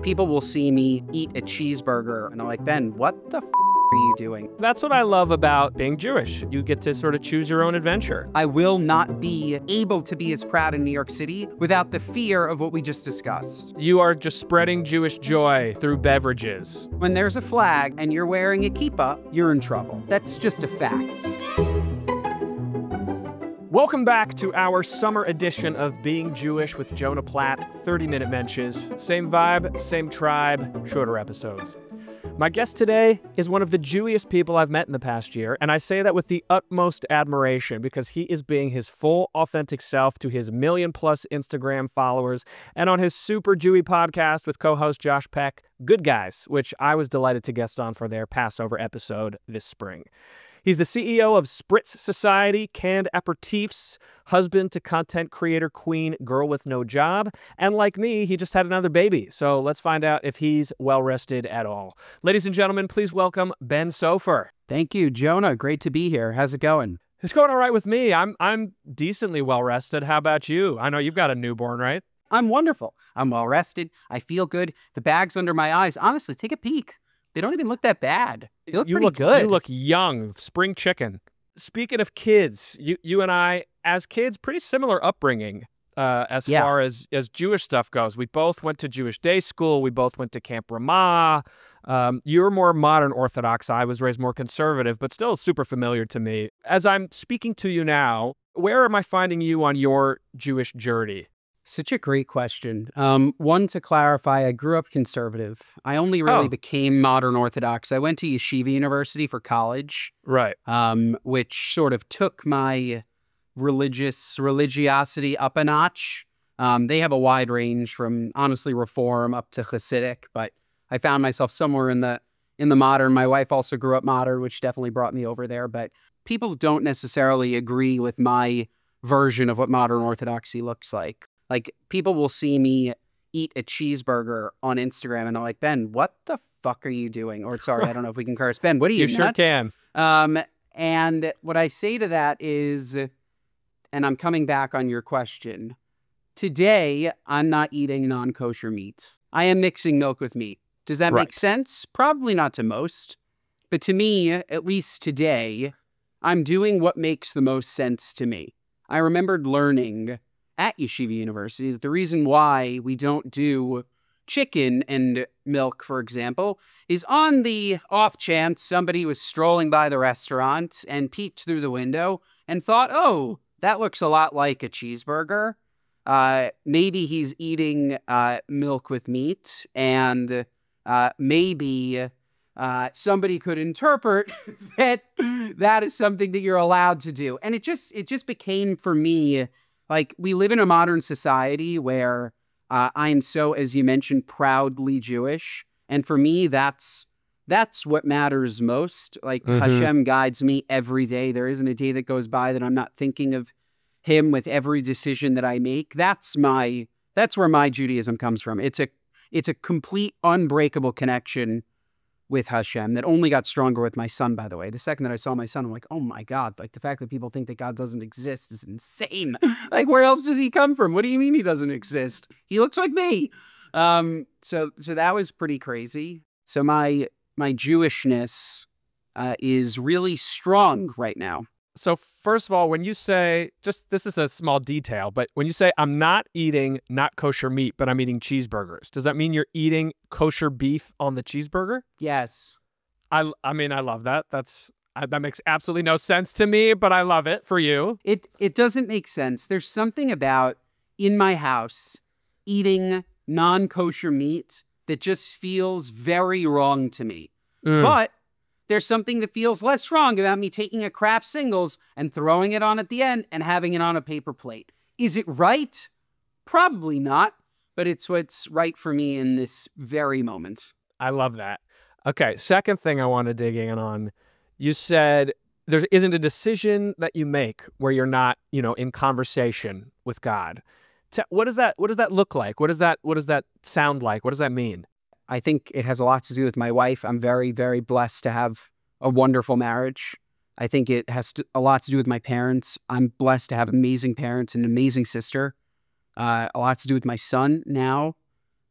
People will see me eat a cheeseburger and I'm like, Ben, what the are you doing? That's what I love about being Jewish. You get to sort of choose your own adventure. I will not be able to be as proud in New York City without the fear of what we just discussed. You are just spreading Jewish joy through beverages. When there's a flag and you're wearing a kippah, you're in trouble. That's just a fact. Welcome back to our summer edition of Being Jewish with Jonah Platt, 30-minute mentions. Same vibe, same tribe, shorter episodes. My guest today is one of the Jewiest people I've met in the past year, and I say that with the utmost admiration because he is being his full, authentic self to his million-plus Instagram followers and on his super Jewy podcast with co-host Josh Peck, Good Guys, which I was delighted to guest on for their Passover episode this spring. He's the CEO of Spritz Society, canned aperitifs, husband to content creator queen, girl with no job, and like me, he just had another baby. So let's find out if he's well-rested at all. Ladies and gentlemen, please welcome Ben Soffer. Thank you, Jonah. Great to be here. How's it going? It's going all right with me. I'm decently well-rested. How about you? I know you've got a newborn, right? I'm wonderful. I'm well-rested. I feel good. The bag's under my eyes. Honestly, take a peek. They don't even look that bad. They look pretty good. You look young, spring chicken. Speaking of kids, you and I, as kids, pretty similar upbringing as far as Jewish stuff goes. We both went to Jewish day school. We both went to Camp Ramah. You're more modern Orthodox. I was raised more conservative, but still super familiar to me. As I'm speaking to you now, where am I finding you on your Jewish journey? Such a great question. One, to clarify, I grew up conservative. I only really became modern Orthodox. I went to Yeshiva University for college. Right. Which sort of took my religiosity up a notch. They have a wide range from, honestly, Reform up to Hasidic, but I found myself somewhere in the modern. My wife also grew up modern, which definitely brought me over there, but people don't necessarily agree with my version of what modern Orthodoxy looks like. Like, people will see me eat a cheeseburger on Instagram, and they're like, Ben, what the fuck are you doing? Or, sorry, I don't know if we can curse. Ben, what are you, nuts? You sure can. And what I say to that is, and I'm coming back on your question, today, I'm not eating non-kosher meat. I am mixing milk with meat. Does that make sense? Probably not to most. But to me, at least today, I'm doing what makes the most sense to me. I remembered learning at Yeshiva University that the reason why we don't do chicken and milk, for example, is on the off chance somebody was strolling by the restaurant and peeked through the window and thought, oh, that looks a lot like a cheeseburger. Maybe he's eating milk with meat, and maybe somebody could interpret that is something that you're allowed to do. And it just became, for me, like, we live in a modern society where I'm so, as you mentioned, proudly Jewish. And for me, that's what matters most. Like, Hashem guides me every day. There isn't a day that goes by that I'm not thinking of him with every decision that I make. That's where my Judaism comes from. It's a complete unbreakable connection with Hashem that only got stronger with my son, by the way. The second that I saw my son, I'm like, oh my God, like, the fact that people think that God doesn't exist is insane. Like, where else does he come from? What do you mean he doesn't exist? He looks like me. So that was pretty crazy. So my Jewishness is really strong right now. So first of all, when you say, this is a small detail, but when you say I'm not eating not kosher meat, but I'm eating cheeseburgers, does that mean you're eating kosher beef on the cheeseburger? Yes. I mean, I love that. That makes absolutely no sense to me, but I love it for you. It doesn't make sense. There's something about, in my house, eating non-kosher meat that just feels very wrong to me. But there's something that feels less wrong about me taking a Kraft Singles and throwing it on at the end and having it on a paper plate. Is it right? Probably not, but it's what's right for me in this very moment. I love that. Okay, second thing I want to dig in on. You said there isn't a decision that you make where you're not, in conversation with God. What does that look like? What does that sound like? What does that mean? I think it has a lot to do with my wife. I'm very, very blessed to have a wonderful marriage. I think it has a lot to do with my parents. I'm blessed to have amazing parents and an amazing sister. A lot to do with my son now.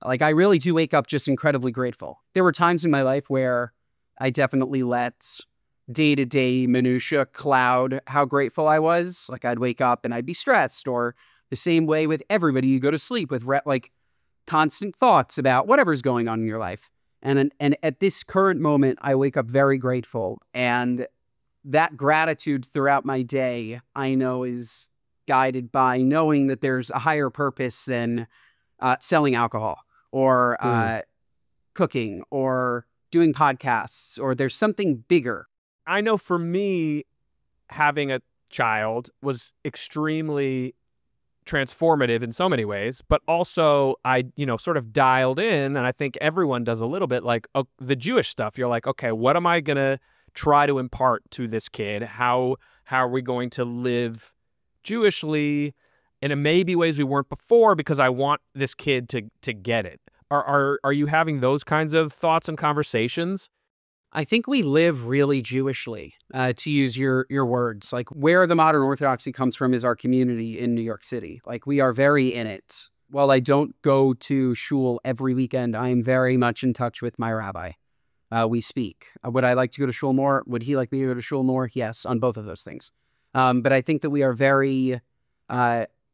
Like, I really do wake up just incredibly grateful. There were times in my life where I definitely let day-to-day minutia cloud how grateful I was. Like, I'd wake up and I'd be stressed, or the same way with everybody, you go to sleep with like constant thoughts about whatever's going on in your life. And at this current moment, I wake up very grateful. And that gratitude throughout my day, I know, is guided by knowing that there's a higher purpose than selling alcohol or cooking or doing podcasts, or there's something bigger. I know for me, having a child was extremely transformative in so many ways, but also I, sort of dialed in, and I think everyone does a little bit, like the Jewish stuff. You're like, okay, what am I going to try to impart to this kid? How are we going to live Jewishly in maybe ways we weren't before, because I want this kid to get it. Are you having those kinds of thoughts and conversations? I think we live really Jewishly, to use your words. Like, where the modern Orthodoxy comes from is our community in New York City. Like, we are very in it. While I don't go to shul every weekend, I am very much in touch with my rabbi. We speak. Would I like to go to shul more? Would he like me to go to shul more? Yes, on both of those things. But I think that we are very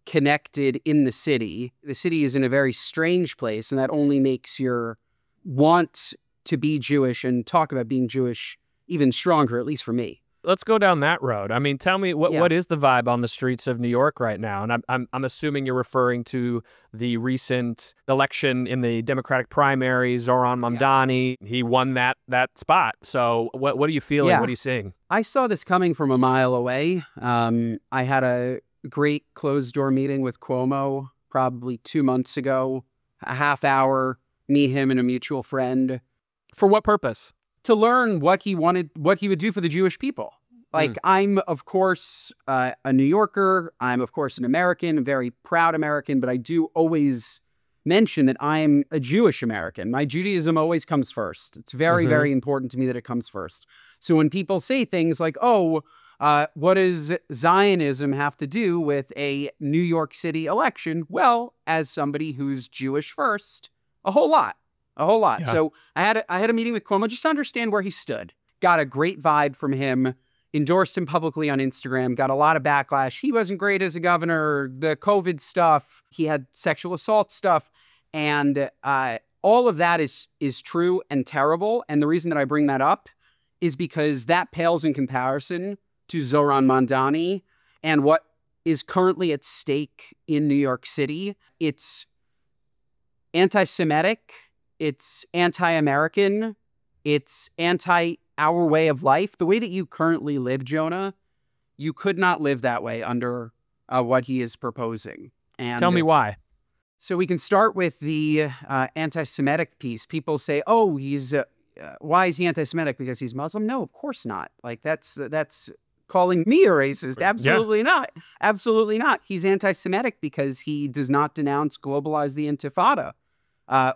connected in the city. The city is in a very strange place, and that only makes your want to be Jewish and talk about being Jewish even stronger, at least for me. Let's go down that road. I mean, tell me, what is the vibe on the streets of New York right now? And I'm assuming you're referring to the recent election in the Democratic primary, Zohran Mamdani. Yeah. He won that spot. So what are you feeling? Yeah. What are you seeing? I saw this coming from a mile away. I had a great closed-door meeting with Cuomo probably 2 months ago, a half hour, me, him, and a mutual friend. For what purpose? To learn what he wanted, what he would do for the Jewish people. Like, I'm, of course, a New Yorker. I'm, of course, an American, a very proud American, but I do always mention that I'm a Jewish American. My Judaism always comes first. It's very, very important to me that it comes first. So when people say things like, oh, what does Zionism have to do with a New York City election? Well, as somebody who's Jewish first, a whole lot. A whole lot. Yeah. So I had a meeting with Cuomo just to understand where he stood. Got a great vibe from him. Endorsed him publicly on Instagram. Got a lot of backlash. He wasn't great as a governor. The COVID stuff. He had sexual assault stuff. And all of that is true and terrible. And the reason that I bring that up is because that pales in comparison to Zohran Mamdani and what is currently at stake in New York City. It's anti-Semitic. It's anti-American. It's anti-our way of life. The way that you currently live, Jonah, you could not live that way under what he is proposing. And tell me why. So we can start with the anti-Semitic piece. People say, oh, he's why is he anti-Semitic? Because he's Muslim? No, of course not. Like, that's calling me a racist. Absolutely not. Absolutely not. He's anti-Semitic because he does not denounce globalize the Intifada.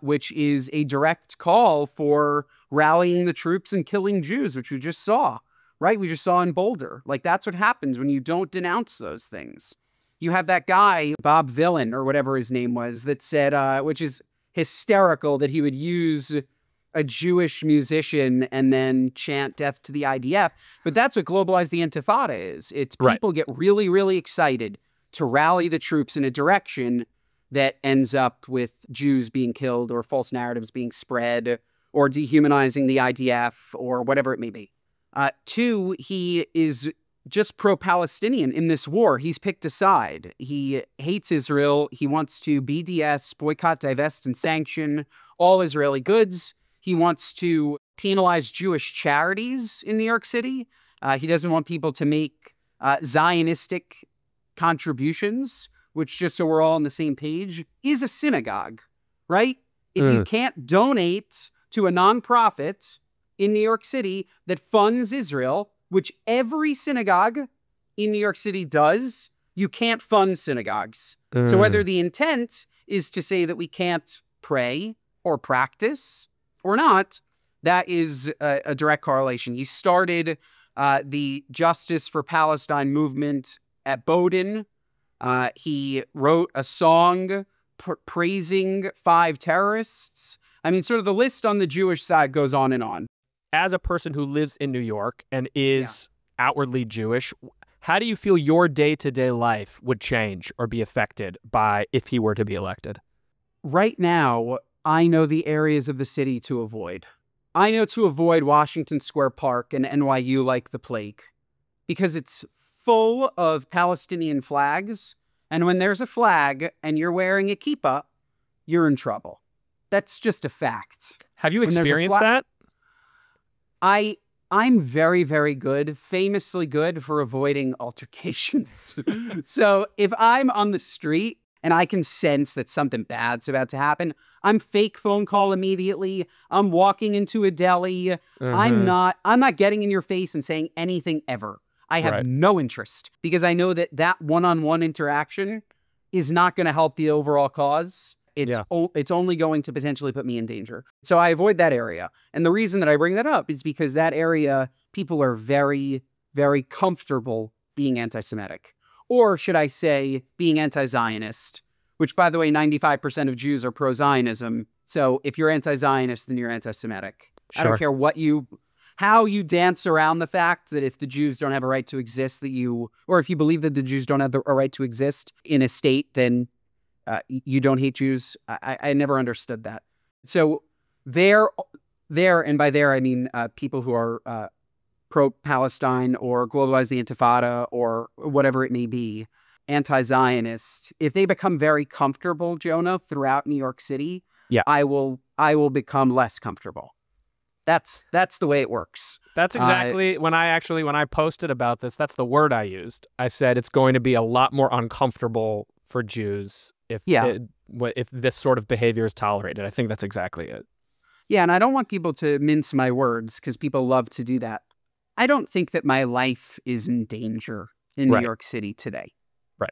Which is a direct call for rallying the troops and killing Jews, which we just saw, right? We just saw in Boulder. Like, that's what happens when you don't denounce those things. You have that guy, Bob Villain, or whatever his name was, that said, which is hysterical, that he would use a Jewish musician and then chant death to the IDF. But that's what globalize the Intifada is. It's people get really, really excited to rally the troops in a direction that ends up with Jews being killed or false narratives being spread or dehumanizing the IDF or whatever it may be. Two, he is just pro-Palestinian in this war. He's picked a side. He hates Israel. He wants to BDS, boycott, divest, and sanction all Israeli goods. He wants to penalize Jewish charities in New York City. He doesn't want people to make Zionistic contributions, which, just so we're all on the same page, is a synagogue, right? If you can't donate to a nonprofit in New York City that funds Israel, which every synagogue in New York City does, you can't fund synagogues. So whether the intent is to say that we can't pray or practice or not, that is a direct correlation. He started the Justice for Palestine movement at Bowdoin. He wrote a song praising 5 terrorists. I mean, sort of the list on the Jewish side goes on and on. As a person who lives in New York and is outwardly Jewish, how do you feel your day-to-day life would change or be affected by if he were to be elected? Right now, I know the areas of the city to avoid. I know to avoid Washington Square Park and NYU like the plague, because it's full of Palestinian flags, and when there's a flag and you're wearing a kippah, you're in trouble. That's just a fact. Have you experienced that? I'm very, very good, famously good for avoiding altercations. So if I'm on the street and I can sense that something bad's about to happen, I'm fake phone call immediately. I'm walking into a deli. I'm not getting in your face and saying anything ever. I have no interest, because I know that that one-on-one interaction is not going to help the overall cause. It's only going to potentially put me in danger. So I avoid that area. And the reason that I bring that up is because that area, people are very, very comfortable being anti-Semitic. Or should I say, being anti-Zionist, which, by the way, 95% of Jews are pro-Zionism. So if you're anti-Zionist, then you're anti-Semitic. Sure. I don't care how you dance around the fact that if the Jews don't have a right to exist, or if you believe that the Jews don't have a right to exist in a state, then you don't hate Jews. I never understood that. So there, and by there I mean people who are pro-Palestine or globalize the Intifada or whatever it may be, anti-Zionist, if they become very comfortable, Jonah, throughout New York City, I will become less comfortable. That's the way it works. That's exactly when I posted about this, that's the word I used. I said it's going to be a lot more uncomfortable for Jews if this sort of behavior is tolerated. I think that's exactly it. Yeah, and I don't want people to mince my words, because people love to do that. I don't think that my life is in danger in New York City today.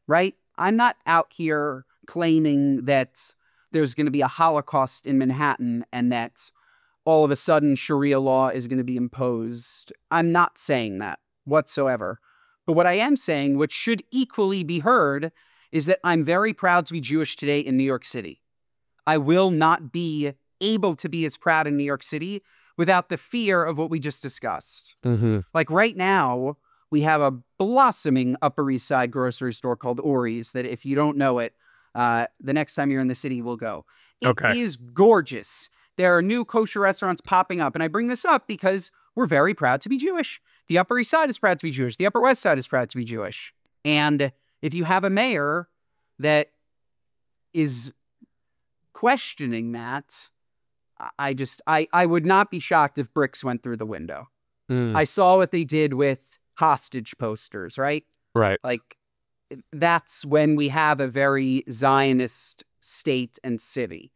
Right? I'm not out here claiming that there's going to be a Holocaust in Manhattan and that all of a sudden Sharia law is going to be imposed. I'm not saying that whatsoever. But what I am saying, which should equally be heard, is that I'm very proud to be Jewish today in New York City. I will not be able to be as proud in New York City without the fear of what we just discussed. Like right now, we have a blossoming Upper East Side grocery store called Ori's that if you don't know it, the next time you're in the city, we'll go. It is gorgeous. There are new kosher restaurants popping up. And I bring this up because we're very proud to be Jewish. The Upper East Side is proud to be Jewish. The Upper West Side is proud to be Jewish. And if you have a mayor that is questioning that, I would not be shocked if bricks went through the window. I saw what they did with hostage posters, right? Like, that's when we have a very Zionist state and city.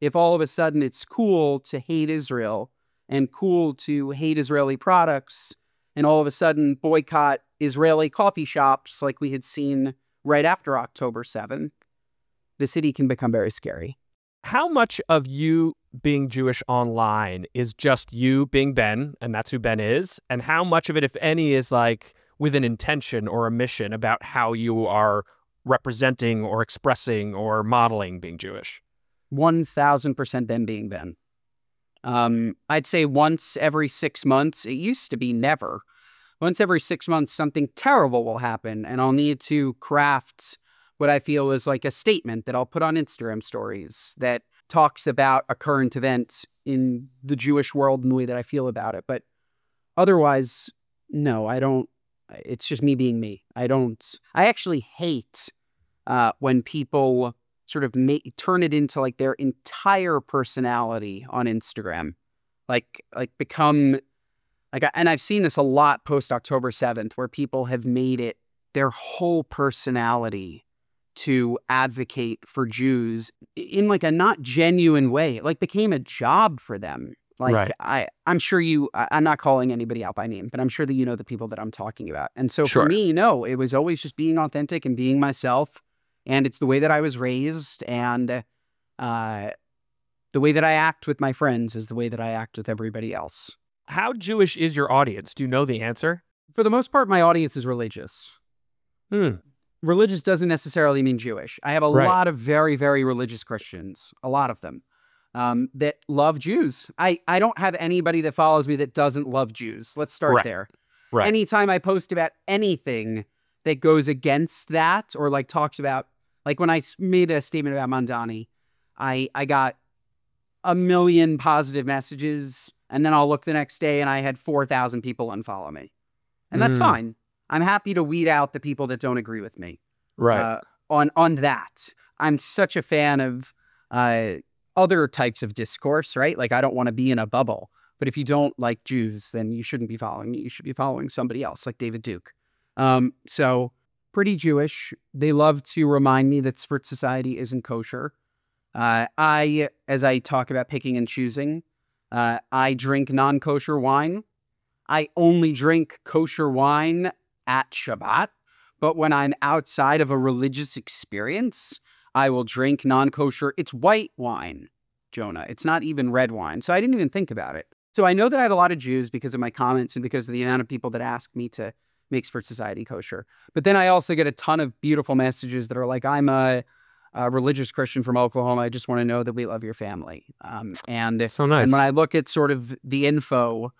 If all of a sudden it's cool to hate Israel and cool to hate Israeli products, and all of a sudden boycott Israeli coffee shops like we had seen right after October 7th, the city can become very scary. How much of you being Jewish online is just you being Ben, and that's who Ben is? And how much of it, if any, is like with an intention or a mission about how you are representing or expressing or modeling being Jewish? 1,000% Ben being Ben. I'd say once every 6 months. It used to be never. Once every 6 months, something terrible will happen, and I'll need to craft what I feel is like a statement that I'll put on Instagram stories that talks about a current event in the Jewish world and the way that I feel about it. But otherwise, no, I don't. It's just me being me. I actually hate when people sort of turn it into like their entire personality on Instagram. Like become like, and I've seen this a lot post October 7th, where people have made it their whole personality to advocate for Jews in like a not genuine way. It like became a job for them. Like I'm sure I'm not calling anybody out by name, but I'm sure that you know the people that I'm talking about. And so for me, no, it was always just being authentic and being myself. And it's the way that I was raised, and the way that I act with my friends is the way that I act with everybody else. How Jewish is your audience? Do you know the answer? For the most part, my audience is religious. religious doesn't necessarily mean Jewish. I have a lot of very, very religious Christians, a lot of them, that love Jews. I don't have anybody that follows me that doesn't love Jews. Let's start there. Right. Anytime I post about anything that goes against that, or like talks about, like when I made a statement about Mamdani, I got a million positive messages, and then I'll look the next day and I had 4,000 people unfollow me. And that's fine. I'm happy to weed out the people that don't agree with me. Right. On that. I'm such a fan of other types of discourse, right? Like, I don't want to be in a bubble. But if you don't like Jews, then you shouldn't be following me. You should be following somebody else, like David Duke. So, pretty Jewish. They love to remind me that Spritz Society isn't kosher. As I talk about picking and choosing, I drink non-kosher wine. I only drink kosher wine at Shabbat, but when I'm outside of a religious experience, I will drink non-kosher. It's white wine, Jonah. It's not even red wine. So I didn't even think about it. So I know that I have a lot of Jews because of my comments and because of the amount of people that ask me to make Spritz Society kosher. But then I also get a ton of beautiful messages that are like, I'm a religious Christian from Oklahoma. I just want to know that we love your family. And so nice. And when I look at sort of the info,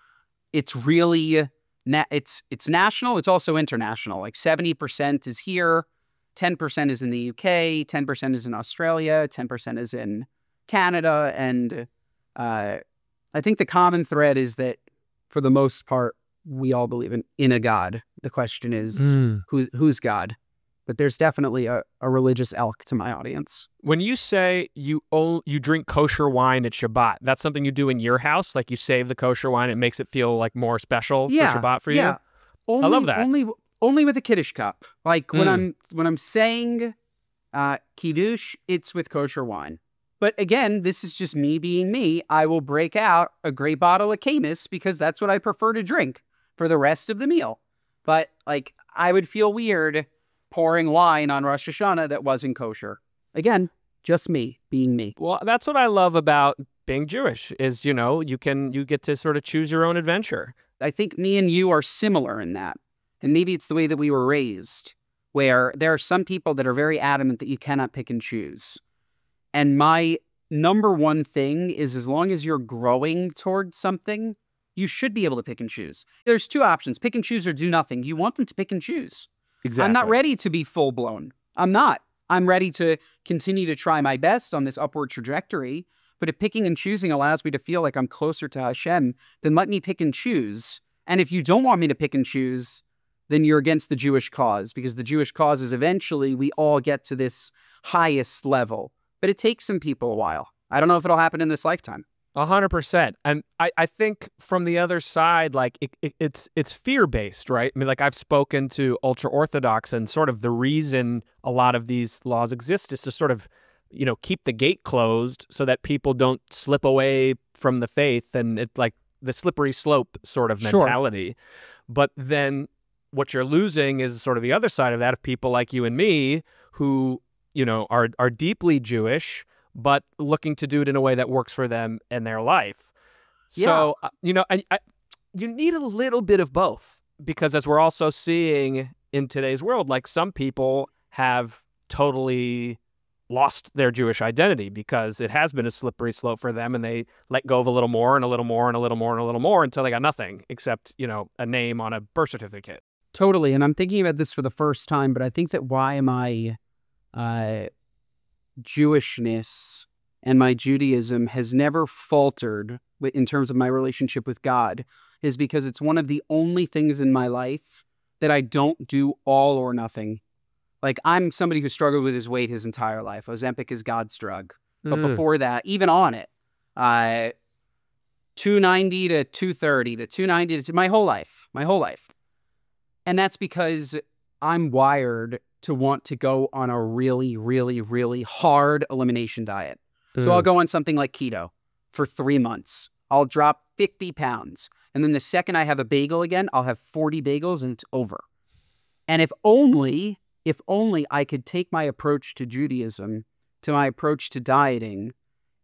it's really, it's national. It's also international. Like 70% is here, 10% is in the UK, 10% is in Australia, 10% is in Canada. And I think the common thread is that for the most part, we all believe in a God. The question is, who's God? But there's definitely a religious elk to my audience. When you say you drink kosher wine at Shabbat, that's something you do in your house? Like you save the kosher wine, it makes it feel like more special for Shabbat for you? Yeah. I love that. Only with a Kiddush cup. Like when I'm saying Kiddush, it's with kosher wine. But again, this is just me being me. I will break out a great bottle of Camus because that's what I prefer to drink for the rest of the meal. But like, I would feel weird pouring wine on Rosh Hashanah that wasn't kosher. Again, just me being me. Well, that's what I love about being Jewish is, you know, you get to sort of choose your own adventure. I think me and you are similar in that. And maybe it's the way that we were raised, where there are some people that are very adamant that you cannot pick and choose. And my number one thing is, as long as you're growing towards something, you should be able to pick and choose. There's two options, pick and choose or do nothing. You want them to pick and choose. Exactly. I'm not ready to be full-blown. I'm not. I'm ready to continue to try my best on this upward trajectory. But if picking and choosing allows me to feel like I'm closer to Hashem, then let me pick and choose. And if you don't want me to pick and choose, then you're against the Jewish cause, because the Jewish cause is eventually we all get to this highest level. But it takes some people a while. I don't know if it'll happen in this lifetime. 100%. And I think from the other side, like it's fear-based, right? I mean, like I've spoken to ultra-Orthodox, and sort of the reason a lot of these laws exist is to sort of, you know, keep the gate closed so that people don't slip away from the faith, and it's like the slippery slope sort of mentality. Sure. But then what you're losing is sort of the other side of that, of people like you and me who, you know, are deeply Jewish, but looking to do it in a way that works for them and their life. Yeah. So, you know, you need a little bit of both, because as we're also seeing in today's world, like some people have totally lost their Jewish identity because it has been a slippery slope for them, and they let go of a little more and a little more and a little more and a little more until they got nothing except, you know, a name on a birth certificate. Totally. And I'm thinking about this for the first time, but I think that why my Jewishness and my Judaism has never faltered in terms of my relationship with God is because it's one of the only things in my life that I don't do all or nothing. Like, I'm somebody who struggled with his weight his entire life. Ozempic is God's drug. But before that, even on it, 290 to 230 to 290 to my whole life. And that's because I'm wired to want to go on a really, really, really hard elimination diet. So I'll go on something like keto for 3 months. I'll drop 50 pounds. And then the second I have a bagel again, I'll have 40 bagels and it's over. And if only I could take my approach to Judaism, to my approach to dieting,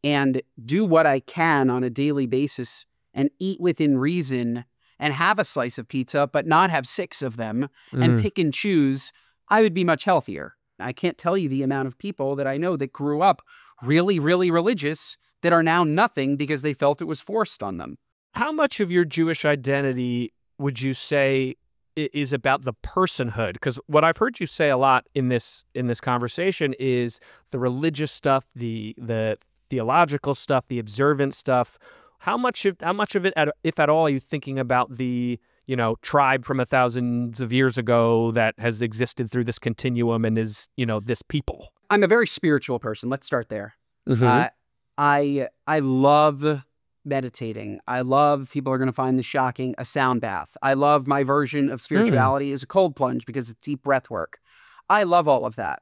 and do what I can on a daily basis and eat within reason and have a slice of pizza, but not have 6 of them and pick and choose, I would be much healthier. I can't tell you the amount of people that I know that grew up really, really religious that are now nothing because they felt it was forced on them. How much of your Jewish identity would you say is about the personhood? Because what I've heard you say a lot in this conversation is the religious stuff, the theological stuff, the observant stuff. How much of it, if at all, are you thinking about the tribe from thousands of years ago that has existed through this continuum and is this people? I'm a very spiritual person. Let's start there. Mm-hmm. I love meditating. I love, people are going to find this shocking, a sound bath. I love my version of spirituality is a cold plunge because it's deep breath work. I love all of that.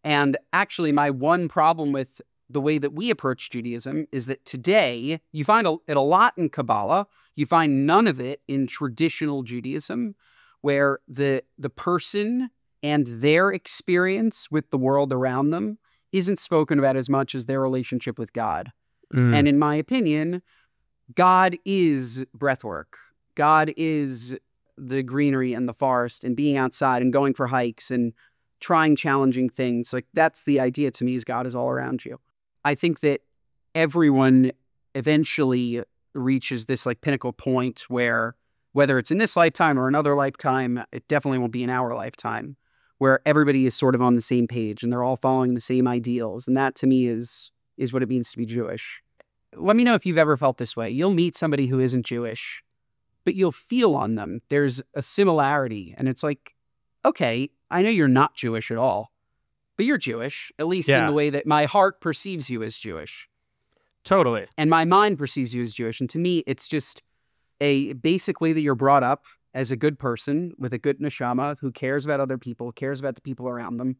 And actually, my one problem with the way that we approach Judaism is that today, you find it a lot in Kabbalah. You find none of it in traditional Judaism, where the person and their experience with the world around them isn't spoken about as much as their relationship with God. And in my opinion, God is breathwork. God is the greenery and the forest and being outside and going for hikes and trying challenging things. Like, that's the idea to me, is God is all around you. I think that everyone eventually reaches this like pinnacle point where, whether it's in this lifetime or another lifetime, it definitely won't be in our lifetime, where everybody is sort of on the same page and they're all following the same ideals. And that to me is what it means to be Jewish. Let me know if you've ever felt this way. You'll meet somebody who isn't Jewish, but you'll feel on them there's a similarity. And it's like, okay, I know you're not Jewish at all, but you're Jewish, at least in the way that my heart perceives you as Jewish. Totally. And my mind perceives you as Jewish. And to me, it's just a basic way that you're brought up as a good person with a good neshama who cares about other people, cares about the people around them,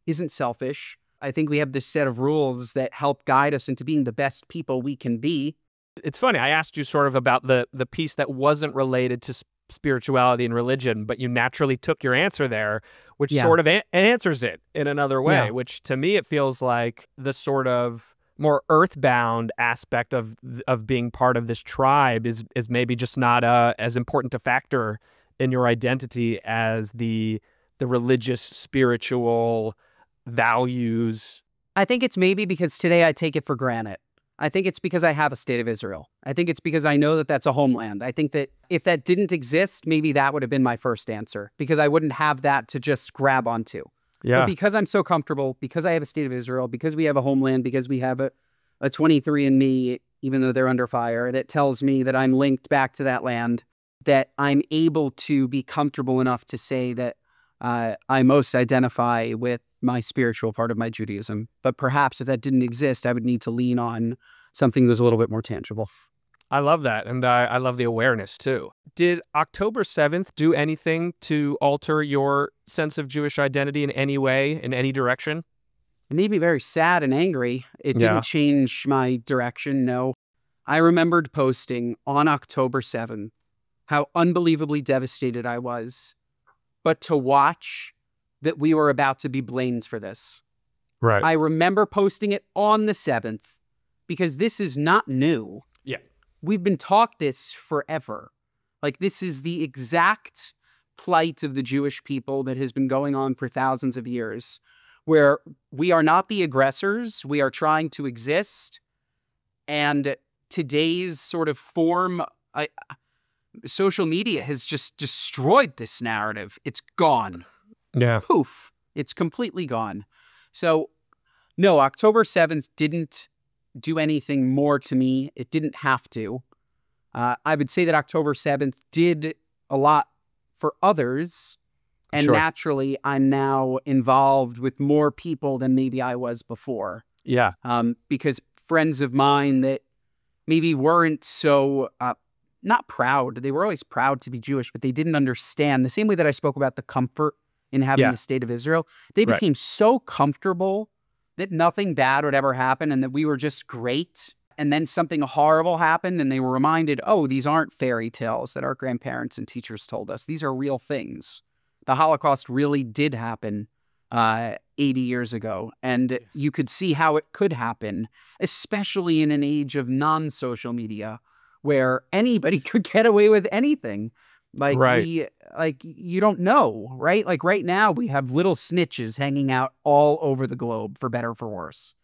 isn't selfish. I think we have this set of rules that help guide us into being the best people we can be. It's funny. I asked you sort of about the piece that wasn't related to spirituality and religion, but you naturally took your answer there, which sort of answers it in another way, which to me, it feels like the sort of more earthbound aspect of being part of this tribe is maybe just not as important a factor in your identity as the religious, spiritual values. I think it's maybe because today I take it for granted. I think it's because I have a state of Israel. I think it's because I know that that's a homeland. I think that if that didn't exist, maybe that would have been my first answer, because I wouldn't have that to just grab onto. Yeah. But because I'm so comfortable, because I have a state of Israel, because we have a homeland, because we have a 23andMe, even though they're under fire, that tells me that I'm linked back to that land, that I'm able to be comfortable enough to say that I most identify with my spiritual part of my Judaism. But perhaps if that didn't exist, I would need to lean on something that was a little bit more tangible. I love that. And I love the awareness too. Did October 7th do anything to alter your sense of Jewish identity in any way, in any direction? It made me very sad and angry. It didn't change my direction, no. I remembered posting on October 7th how unbelievably devastated I was, but to watch that we were about to be blamed for this. Right. I remember posting it on the 7th because this is not new. Yeah. We've been taught this forever. Like, this is the exact plight of the Jewish people that has been going on for thousands of years, where we are not the aggressors, we are trying to exist. And today's sort of form, social media has just destroyed this narrative. It's gone. Yeah. Poof. It's completely gone. So, no, October 7th didn't do anything more to me. It didn't have to. I would say that October 7th did a lot for others. And naturally, I'm now involved with more people than maybe I was before. Yeah. Because friends of mine that maybe weren't so, not proud. They were always proud to be Jewish, but they didn't understand. The same way that I spoke about the comfort in having the state of Israel, they became so comfortable that nothing bad would ever happen and that we were just great. And then something horrible happened and they were reminded, oh, these aren't fairy tales that our grandparents and teachers told us. These are real things. The Holocaust really did happen 80 years ago. And you could see how it could happen, especially in an age of non-social media where anybody could get away with anything. Like Right. you don't know, right? Like right now we have little snitches hanging out all over the globe, for better or for worse.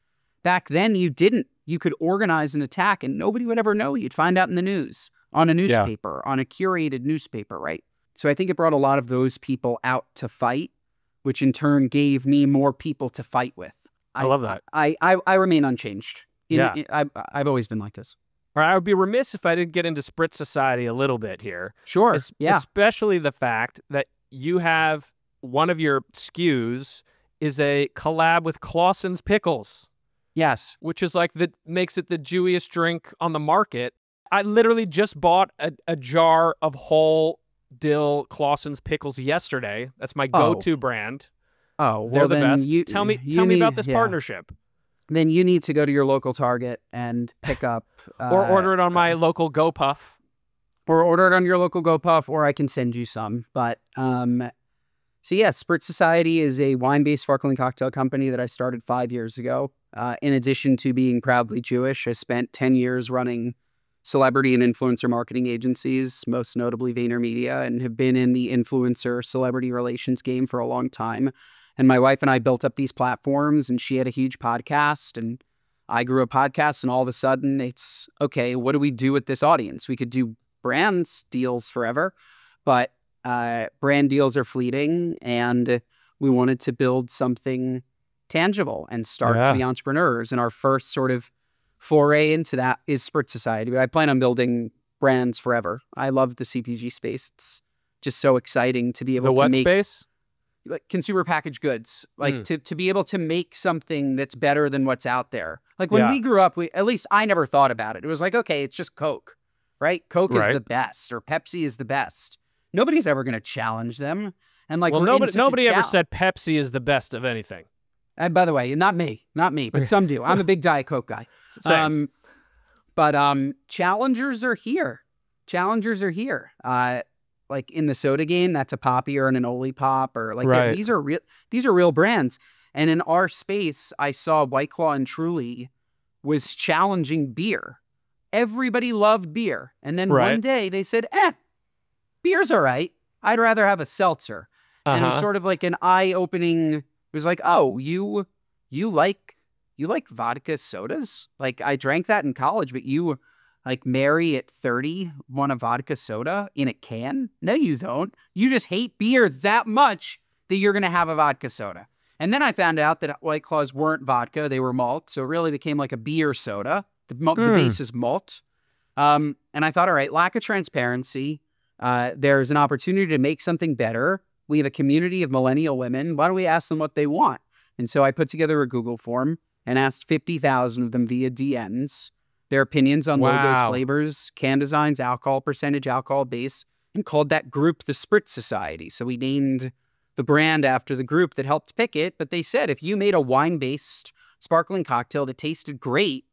Back then you didn't. You could organize an attack and nobody would ever know. You'd find out in the news, on a Yeah. newspaper, on a curated newspaper, right? So I think it brought a lot of those people out to fight, which in turn gave me more people to fight with. I love that. I remain unchanged. Yeah. I've always been like this. Or I would be remiss if I didn't get into Spritz Society a little bit here. Sure. Yeah. Especially the fact that you have one of your SKUs is a collab with Claussen's Pickles. Yes. Which is like makes it the Jewiest drink on the market. I literally just bought a jar of whole dill Claussen's Pickles yesterday. That's my go-to brand. Oh, well, they're the then best. Tell me about this partnership. Then you need to go to your local Target and pick up, or order it on my local GoPuff, or order it on your local GoPuff, or I can send you some. But so yeah, Spritz Society is a wine-based sparkling cocktail company that I started 5 years ago. In addition to being proudly Jewish, I spent 10 years running celebrity and influencer marketing agencies, most notably VaynerMedia, and have been in the influencer celebrity relations game for a long time. And my wife and I built up these platforms, and she had a huge podcast, and I grew a podcast, and all of a sudden it's, okay, what do we do with this audience? We could do brands deals forever, but brand deals are fleeting, and we wanted to build something tangible and start to be entrepreneurs. And our first sort of foray into that is Spritz Society. But I plan on building brands forever. I love the CPG space. It's just so exciting to be able to make space? Like consumer packaged goods, like to be able to make something that's better than what's out there. Like when we grew up, at least I never thought about it. It was like, okay, it's just Coke, right? Coke is the best, or Pepsi is the best. Nobody's ever going to challenge them. And like, well, nobody ever said Pepsi is the best of anything. And by the way, not me, but some do. I'm a big Diet Coke guy. Same. But challengers are here. Challengers are here. Like in the soda game, that's a Poppy or an Oli Pop, or like these are real brands. And in our space, I saw White Claw and Truly was challenging beer. Everybody loved beer, and then one day they said, beer's all right. I'd rather have a seltzer. And it was sort of like an eye-opening. It was like, oh, you like vodka sodas? Like I drank that in college, but you, like Mary at 30, want a vodka soda in a can? No, you don't. You just hate beer that much that you're going to have a vodka soda. And then I found out that White Claws weren't vodka. They were malt. So it really became like a beer soda. The base is malt. And I thought, all right, lack of transparency. There's an opportunity to make something better. We have a community of millennial women. Why don't we ask them what they want? And so I put together a Google form and asked 50,000 of them via DMs their opinions on logos, flavors, can designs, alcohol percentage, alcohol base, and called that group the Spritz Society. So we named the brand after the group that helped pick it. But they said, if you made a wine-based sparkling cocktail that tasted great,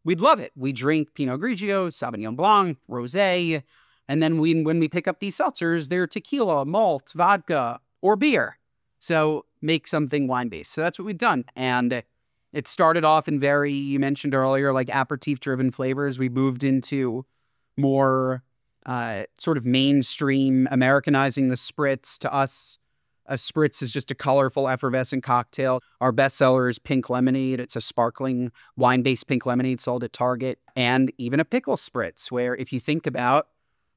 we'd love it. We drink Pinot Grigio, Sauvignon Blanc, Rosé, and then when we pick up these seltzers, they're tequila, malt, vodka, or beer. So make something wine-based. So that's what we've done. And it started off in you mentioned earlier, like aperitif-driven flavors. We moved into more sort of mainstream, Americanizing the Spritz. To us, a Spritz is just a colorful, effervescent cocktail. Our bestseller is Pink Lemonade. It's a sparkling wine-based pink lemonade sold at Target. And even a pickle Spritz, where if you think about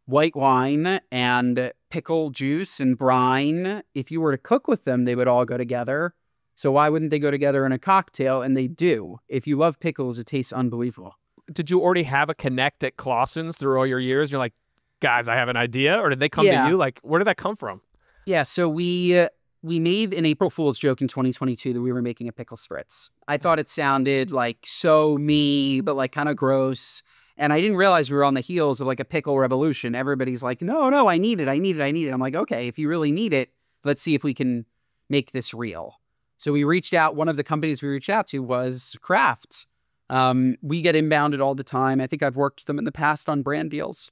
white wine and pickle juice and brine, if you were to cook with them, they would all go together. So why wouldn't they go together in a cocktail? And they do. If you love pickles, it tastes unbelievable. Did you already have a connect at Claussen's through all your years? You're like, guys, I have an idea? Or did they come to you? Like, where did that come from? Yeah, so we made an April Fool's joke in 2022 that we were making a pickle Spritz. I thought it sounded like so me, but like kind of gross. And I didn't realize we were on the heels of like a pickle revolution. Everybody's like, no, I need it. I'm like, okay, if you really need it, let's see if we can make this real. So we reached out. One of the companies we reached out to was Kraft. We get inbounded all the time. I think I've worked with them in the past on brand deals.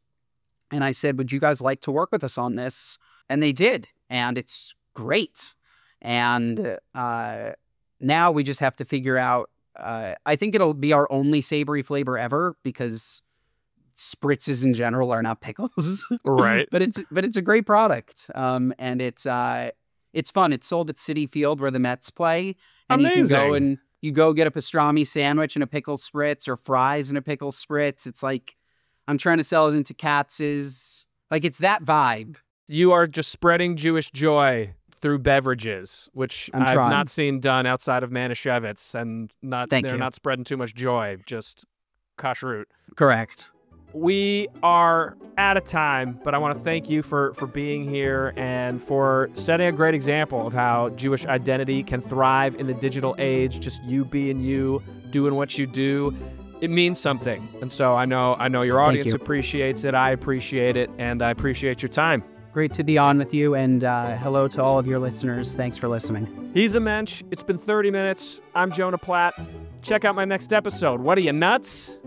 And I said, would you guys like to work with us on this? And they did. And it's great. And now we just have to figure out, I think it'll be our only savory flavor ever, because spritzes in general are not pickles. Right. But it's a great product. And it's fun. It's sold at Citi Field where the Mets play. And Amazing. you go get a pastrami sandwich and a pickle spritz, or fries and a pickle spritz. It's like, I'm trying to sell it into Katz's. Like, it's that vibe. You are just spreading Jewish joy through beverages, which I've not seen done outside of Manischewitz, and they're not spreading too much joy, just kashrut. Correct. We are out of time, but I want to thank you for being here and for setting a great example of how Jewish identity can thrive in the digital age. Just you being you, doing what you do. It means something. And so I know your audience appreciates it. I appreciate it, and I appreciate your time. Great to be on with you, and hello to all of your listeners. Thanks for listening. He's a mensch. It's been 30 minutes. I'm Jonah Platt. Check out my next episode. What are you, nuts?